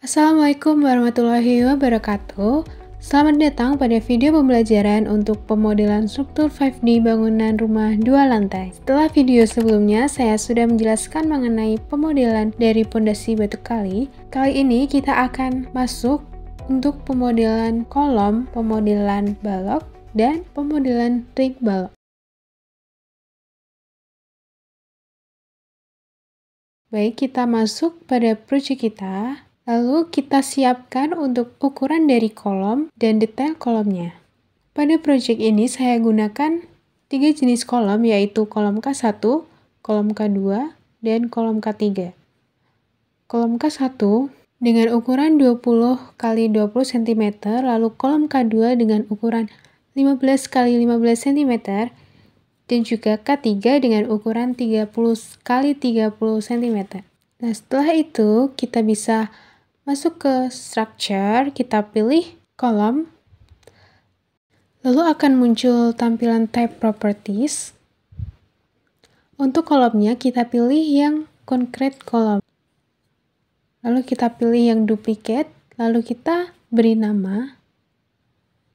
Assalamualaikum warahmatullahi wabarakatuh. Selamat datang pada video pembelajaran untuk pemodelan struktur 5D bangunan rumah 2 lantai. Setelah video sebelumnya, saya sudah menjelaskan mengenai pemodelan dari pondasi batu kali. Kali ini kita akan masuk untuk pemodelan kolom, pemodelan balok, dan pemodelan ring balok. Baik, kita masuk pada proyek kita. Lalu kita siapkan untuk ukuran dari kolom dan detail kolomnya. Pada proyek ini saya gunakan 3 jenis kolom, yaitu kolom K1, kolom K2, dan kolom K3. Kolom K1 dengan ukuran 20 x 20 cm, lalu kolom K2 dengan ukuran 15 x 15 cm, dan juga K3 dengan ukuran 30 x 30 cm. Nah, setelah itu kita bisa masuk ke structure, kita pilih kolom, lalu akan muncul tampilan type properties. Untuk kolomnya kita pilih yang concrete column, lalu kita pilih yang duplicate, lalu kita beri nama.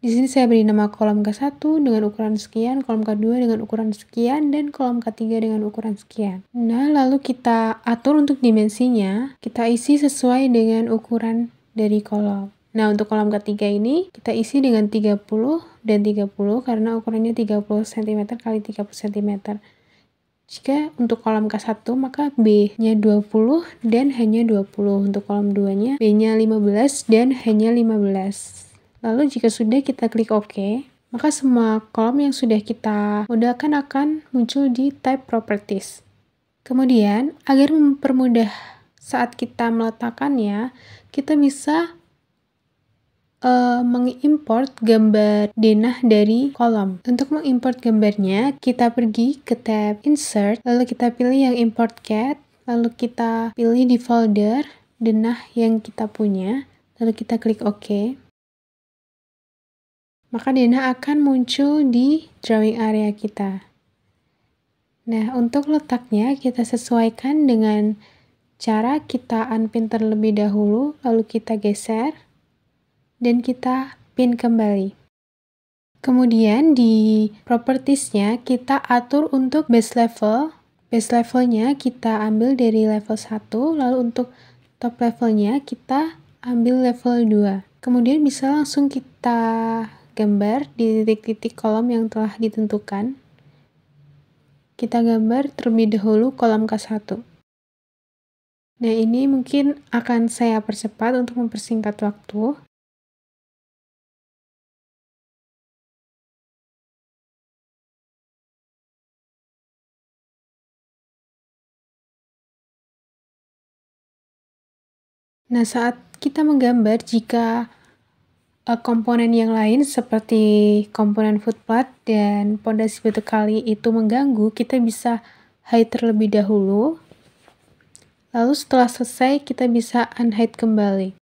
Di sini saya beri nama kolom K1 dengan ukuran sekian, kolom K2 dengan ukuran sekian, dan kolom K3 dengan ukuran sekian. Nah, lalu kita atur untuk dimensinya, kita isi sesuai dengan ukuran dari kolom. Nah, untuk kolom K3 ini kita isi dengan 30 dan 30 karena ukurannya 30 cm x 30 cm. Jika untuk kolom K1 maka B-nya 20 dan hanya 20. Untuk kolom 2-nya B-nya 15 dan hanya 15. Lalu jika sudah kita klik OK, maka semua kolom yang sudah kita modelkan akan muncul di type properties. Kemudian, agar mempermudah saat kita meletakkannya, kita bisa mengimport gambar denah dari kolom. Untuk mengimport gambarnya, kita pergi ke tab Insert, lalu kita pilih yang Import CAD, lalu kita pilih di folder denah yang kita punya, lalu kita klik OK. Maka denah akan muncul di drawing area kita. Nah, untuk letaknya kita sesuaikan dengan cara kita unpin terlebih dahulu, lalu kita geser, dan kita pin kembali. Kemudian di propertiesnya kita atur untuk base level. Base levelnya kita ambil dari level 1, lalu untuk top levelnya kita ambil level 2. Kemudian bisa langsung kita gambar di titik-titik kolom yang telah ditentukan. Kita gambar terlebih dahulu kolom K1. Nah, ini mungkin akan saya percepat untuk mempersingkat waktu. Nah, saat kita menggambar, jika komponen yang lain seperti komponen footpath dan pondasi batu kali itu mengganggu, kita bisa hide terlebih dahulu. Lalu setelah selesai, kita bisa unhide kembali.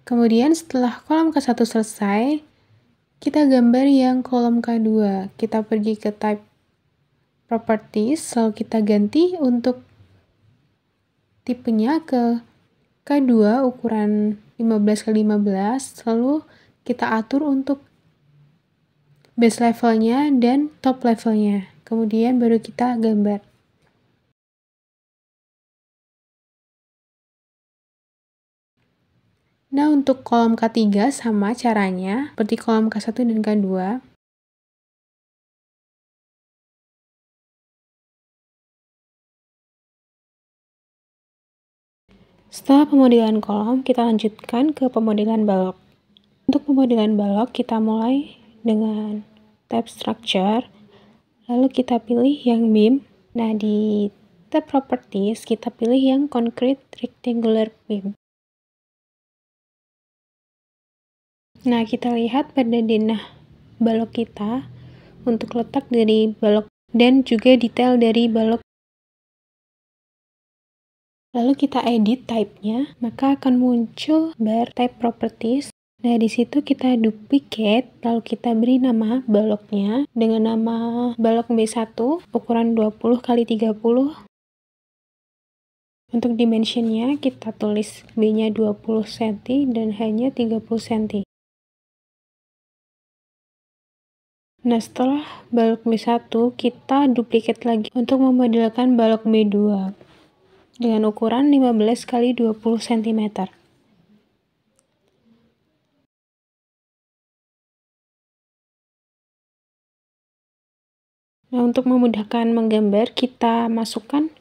Kemudian setelah kolom K1 selesai, kita gambar yang kolom K2. Kita pergi ke type properties, lalu kita ganti untuk tipenya ke K2 ukuran 15 x 15, lalu kita atur untuk base levelnya dan top levelnya. Kemudian baru kita gambar. Nah, untuk kolom K3 sama caranya seperti kolom K1 dan K2. Setelah pemodelan kolom, kita lanjutkan ke pemodelan balok. Untuk pemodelan balok, kita mulai dengan tab structure, lalu kita pilih yang beam. Nah, di tab properties, kita pilih yang concrete rectangular beam. Nah, kita lihat pada denah balok kita untuk letak dari balok dan juga detail dari balok. Lalu kita edit type-nya, maka akan muncul bar type properties. Nah, di situ kita duplicate, lalu kita beri nama baloknya dengan nama balok B1 ukuran 20 x 30. Untuk dimensionnya kita tulis B-nya 20 cm dan H-nya 30 cm. Nah, setelah balok B1, kita duplicate lagi untuk memodelkan balok B2 dengan ukuran 15 x 20 cm. Nah, untuk memudahkan menggambar, kita masukkan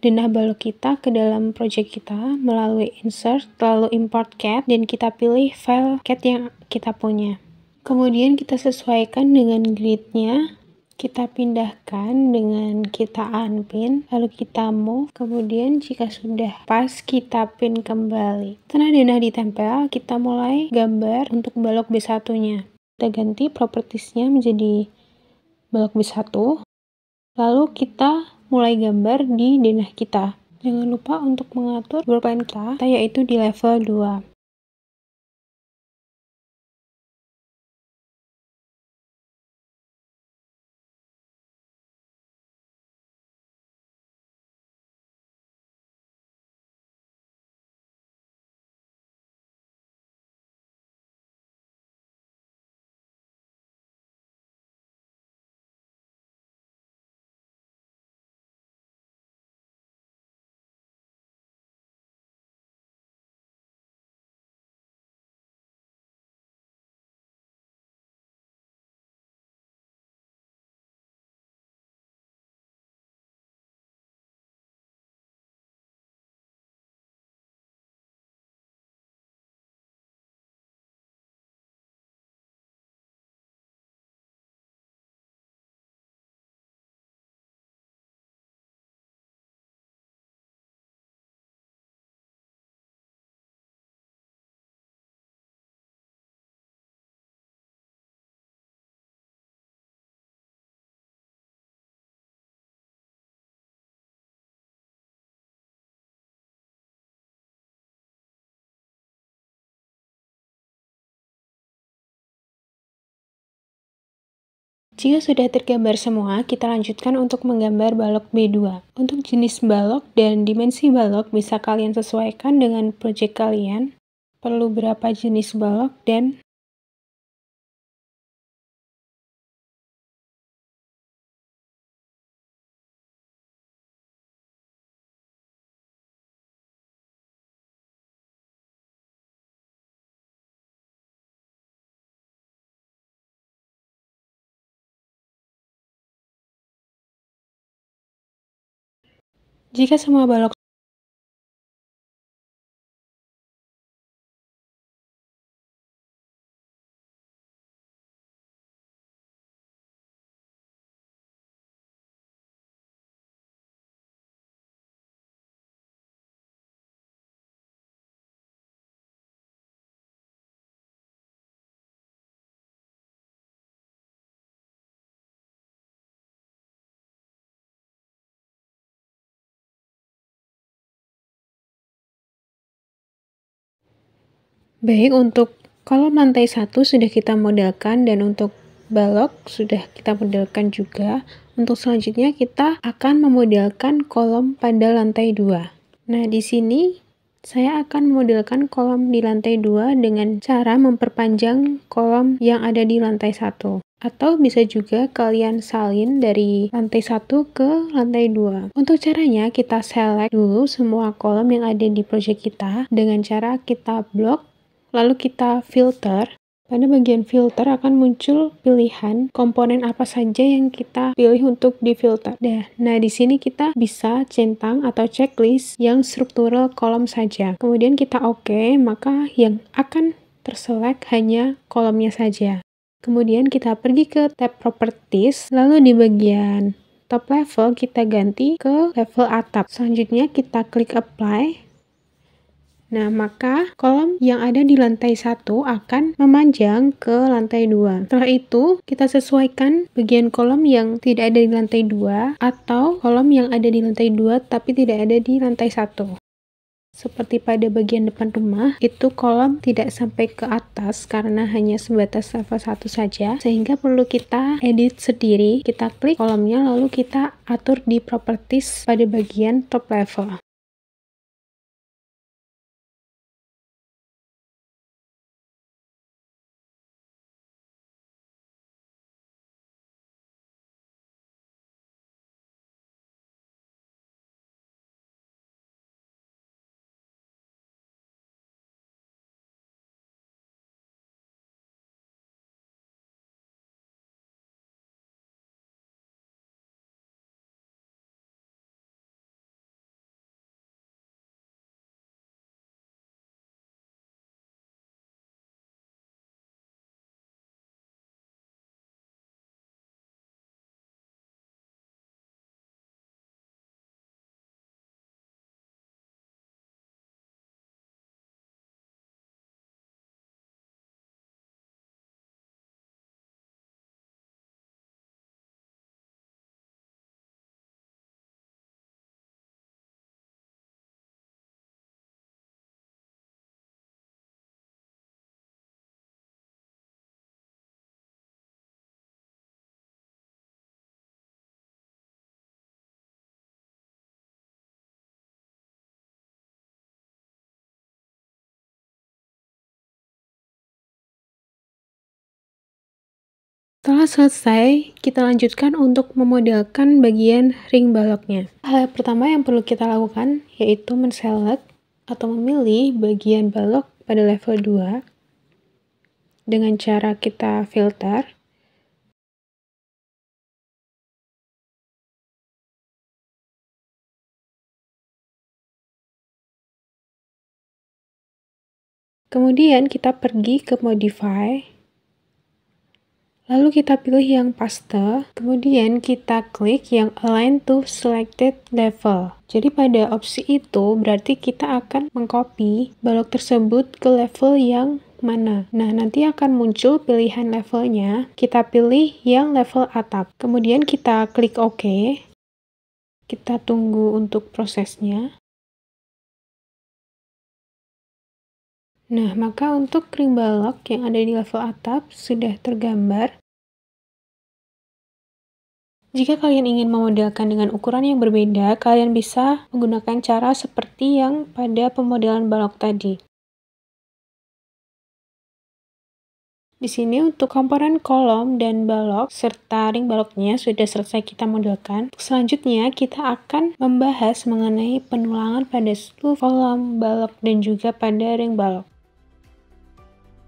denah balok kita ke dalam project kita melalui insert, lalu import CAD, dan kita pilih file CAD yang kita punya. Kemudian kita sesuaikan dengan gridnya, kita pindahkan dengan kita unpin, lalu kita move, kemudian jika sudah pas kita pin kembali. Setelah denah ditempel, kita mulai gambar untuk balok B1-nya. Kita ganti propertiesnya menjadi balok B1, lalu kita mulai gambar di denah kita. Jangan lupa untuk mengatur workplane kita, yaitu di level 2. Jika sudah tergambar semua, kita lanjutkan untuk menggambar balok B2. Untuk jenis balok dan dimensi balok bisa kalian sesuaikan dengan project kalian. Perlu berapa jenis balok dan jika semua balok baik, untuk kolom lantai 1 sudah kita modelkan dan untuk balok sudah kita modelkan juga. Untuk selanjutnya kita akan memodelkan kolom pada lantai 2. Nah, di sini saya akan memodelkan kolom di lantai 2 dengan cara memperpanjang kolom yang ada di lantai 1. Atau bisa juga kalian salin dari lantai 1 ke lantai 2. Untuk caranya, kita select dulu semua kolom yang ada di project kita dengan cara kita blok, lalu kita filter. Pada bagian filter akan muncul pilihan komponen apa saja yang kita pilih untuk difilter. Nah, di sini kita bisa centang atau checklist yang struktural kolom saja. Kemudian kita oke, maka yang akan terselect hanya kolomnya saja. Kemudian kita pergi ke tab Properties, lalu di bagian top level kita ganti ke level atap. Selanjutnya kita klik Apply. Nah, maka kolom yang ada di lantai 1 akan memanjang ke lantai 2. Setelah itu, kita sesuaikan bagian kolom yang tidak ada di lantai 2 atau kolom yang ada di lantai 2 tapi tidak ada di lantai 1. Seperti pada bagian depan rumah, itu kolom tidak sampai ke atas karena hanya sebatas level 1 saja, sehingga perlu kita edit sendiri. Kita klik kolomnya lalu kita atur di properties pada bagian top level. Setelah selesai, kita lanjutkan untuk memodelkan bagian ring baloknya. Hal pertama yang perlu kita lakukan yaitu men-select atau memilih bagian balok pada level 2 dengan cara kita filter. Kemudian kita pergi ke Modify. Lalu kita pilih yang paste, kemudian kita klik yang Align to Selected Level. Jadi pada opsi itu berarti kita akan mengcopy balok tersebut ke level yang mana. Nah, nanti akan muncul pilihan levelnya. Kita pilih yang level atap. Kemudian kita klik OK. Kita tunggu untuk prosesnya. Nah, maka untuk ring balok yang ada di level atap sudah tergambar. Jika kalian ingin memodelkan dengan ukuran yang berbeda, kalian bisa menggunakan cara seperti yang pada pemodelan balok tadi. Di sini untuk komponen kolom dan balok serta ring baloknya sudah selesai kita modelkan. Selanjutnya kita akan membahas mengenai penulangan pada seluruh kolom, balok, dan juga pada ring balok.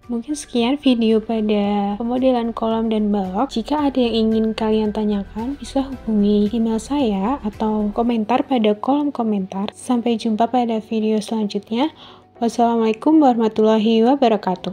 Mungkin sekian video pada pemodelan kolom dan balok. Jika ada yang ingin kalian tanyakan, bisa hubungi email saya atau komentar pada kolom komentar. Sampai jumpa pada video selanjutnya. Wassalamualaikum warahmatullahi wabarakatuh.